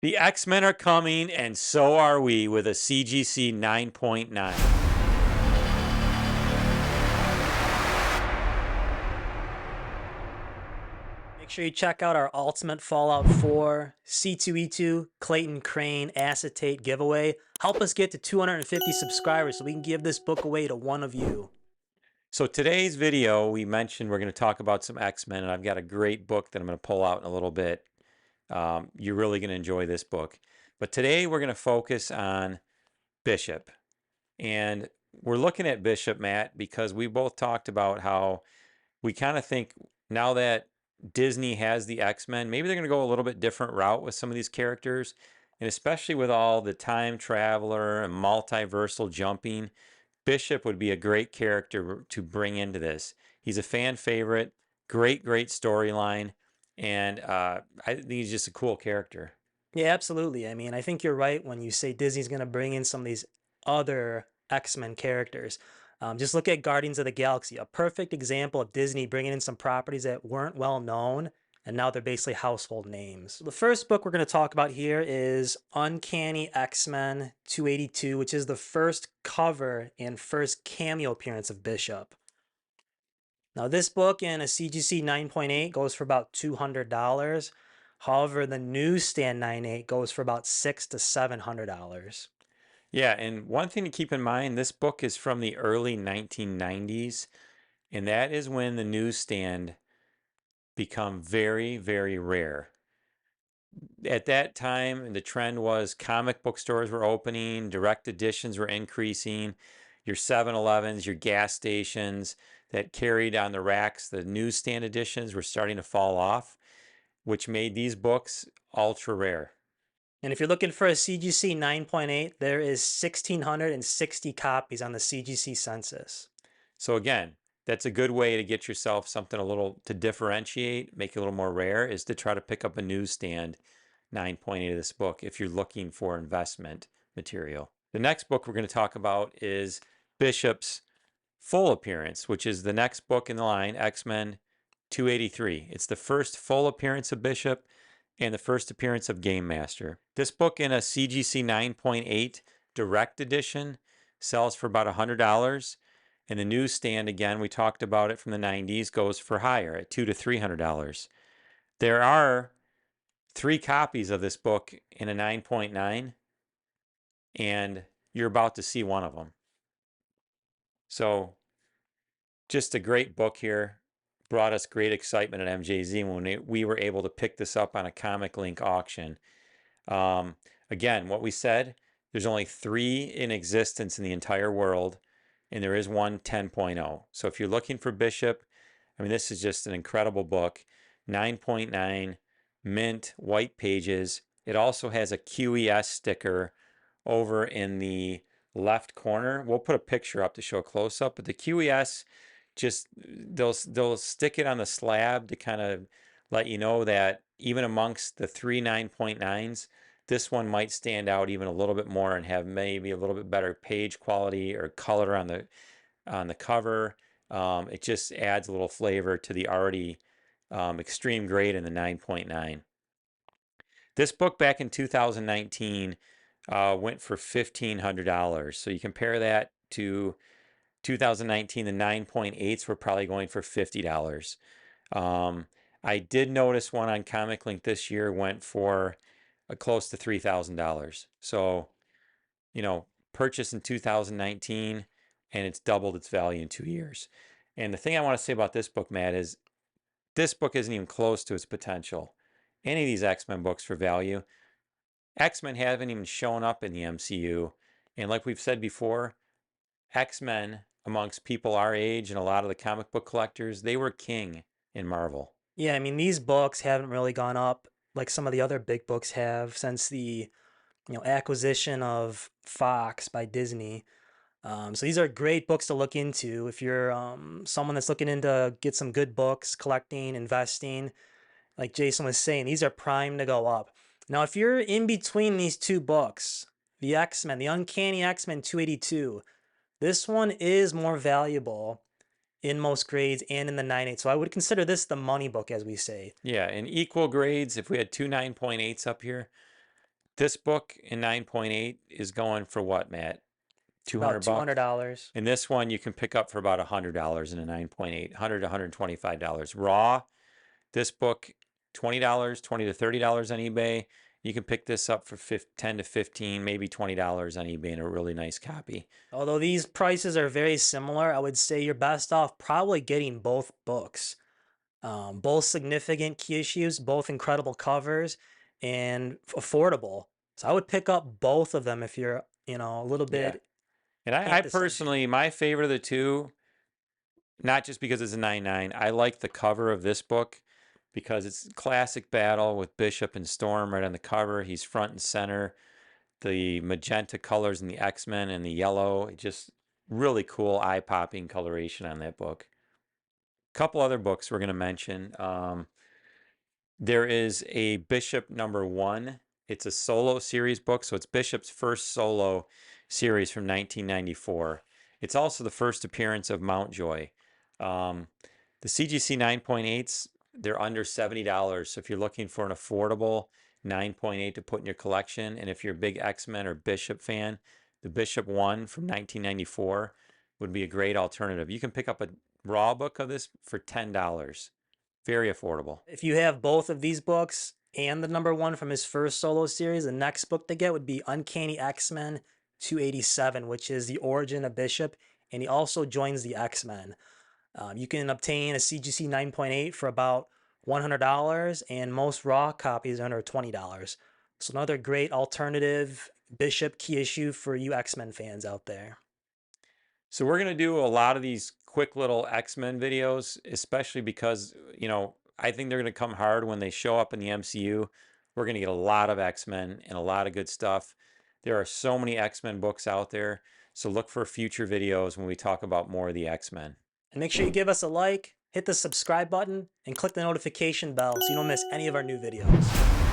The X-Men are coming, and so are we with a CGC 9.9. Make sure you check out our Ultimate Fallout 4 C2E2 Clayton Crane acetate giveaway. Help us get to 250 subscribers so we can give this book away to one of you. So today's video, we mentioned we're going to talk about some X-Men, and I've got a great book that I'm going to pull out in a little bit. You're really going to enjoy this book. But today we're going to focus on Bishop. And we're looking at Bishop, Matt, because we both talked about how we kind of think now that Disney has the X-Men, maybe they're going to go a little bit different route with some of these characters. And especially with all the time traveler and multiversal jumping, Bishop would be a great character to bring into this. He's a fan favorite, great storyline, and I think he's just a cool character. Yeah, absolutely. I mean, I think you're right when you say Disney's going to bring in some of these other X-Men characters. Just look at Guardians of the Galaxy, a perfect example of Disney bringing in some properties that weren't well known, and now they're basically household names. The first book we're going to talk about here is Uncanny X-Men 282, which is the first cover and first cameo appearance of Bishop. Now, this book in a CGC 9.8 goes for about $200. However, the newsstand 9.8 goes for about $600 to $700. Yeah, and one thing to keep in mind, this book is from the early 1990s, and that is when the newsstand become very rare. At that time, the trend was comic book stores were opening, direct editions were increasing, your 7-Elevens, your gas stations that carried on the racks, the newsstand editions were starting to fall off, which made these books ultra rare. And if you're looking for a CGC 9.8, there is 1,660 copies on the CGC census. So again, that's a good way to get yourself something a little to differentiate, make it a little more rare, is to try to pick up a newsstand 9.8 of this book if you're looking for investment material. The next book we're going to talk about is Bishop's full appearance, which is the next book in the line, X-Men 283. It's the first full appearance of Bishop and the first appearance of Game Master. This book in a CGC 9.8 direct edition sells for about $100. And the newsstand, again, we talked about it from the 90s, goes for higher at $200 to $300. There are 3 copies of this book in a 9.9, and you're about to see one of them. So just a great book here. Brought us great excitement at MJZ when we were able to pick this up on a Comic Link auction. Again, what we said, there's only 3 in existence in the entire world, and there is one 10.0. So if you're looking for Bishop, I mean, this is just an incredible book. 9.9, mint, white pages. It also has a QES sticker over in the left corner. We'll put a picture up to show a close-up, but the QES, just they'll stick it on the slab to kind of let you know that even amongst the 3 9.9s, this one might stand out even a little bit more and have maybe a little bit better page quality or color on the cover. It just adds a little flavor to the already extreme grade in the 9.9. This book back in 2019 went for $1,500. So you compare that to 2019, the 9.8s were probably going for $50. I did notice one on Comic Link this year went for close to $3,000. So, purchased in 2019, and it's doubled its value in 2 years. And the thing I want to say about this book, Matt, is this book isn't even close to its potential. Any of these X-Men books for value, X-Men haven't even shown up in the MCU. And like we've said before, X-Men, amongst people our age and a lot of the comic book collectors, they were king in Marvel. Yeah, I mean, these books haven't really gone up like some of the other big books have since the acquisition of Fox by Disney. So these are great books to look into if you're someone that's looking into get some good books, collecting, investing. Like Jason was saying, these are primed to go up. Now, if you're in between these 2 books, the X-Men, the Uncanny X-Men 282, this one is more valuable in most grades and in the 9.8. So I would consider this the money book, as we say. Yeah, in equal grades, if we had 2 9.8s up here, This book in 9.8 is going for what, Matt? About 200 bucks. $200. And this one you can pick up for about $100 in a 9.8, $100 to $125 raw. This book, $20, $20 to $30 on eBay. You can pick this up for 10 to 15, maybe $20 on eBay in a really nice copy. Although these prices are very similar, I would say you're best off probably getting both books. Both significant key issues, both incredible covers, and affordable. So I would pick up both of them if you're, a little Yeah. bit. And I Can't decide. personally, my favorite of the two, not just because it's a 9.9, I like the cover of this book because it's classic battle with Bishop and Storm right on the cover. He's front and center. The magenta colors and the X-Men and the yellow, just really cool, eye-popping coloration on that book. Couple other books we're going to mention. There is a Bishop #1. It's a solo series book, so it's Bishop's first solo series from 1994. It's also the first appearance of Mountjoy. The CGC 9.8s, they're under $70. So if you're looking for an affordable 9.8 to put in your collection, and if you're a big X-Men or Bishop fan, the Bishop 1 from 1994 would be a great alternative. You can pick up a raw book of this for $10. Very affordable. If you have both of these books and the #1 from his first solo series, the next book to get would be Uncanny X-Men 287, which is the origin of Bishop, and he also joins the X-Men. You can obtain a CGC 9.8 for about $100, and most raw copies are under $20. So another great alternative Bishop key issue for you X-Men fans out there. So we're going to do a lot of these quick little X-Men videos, especially because, I think they're going to come hard when they show up in the MCU. We're going to get a lot of X-Men and a lot of good stuff. There are so many X-Men books out there. So look for future videos when we talk about more of the X-Men. And make sure you give us a like, hit the subscribe button, and click the notification bell so you don't miss any of our new videos.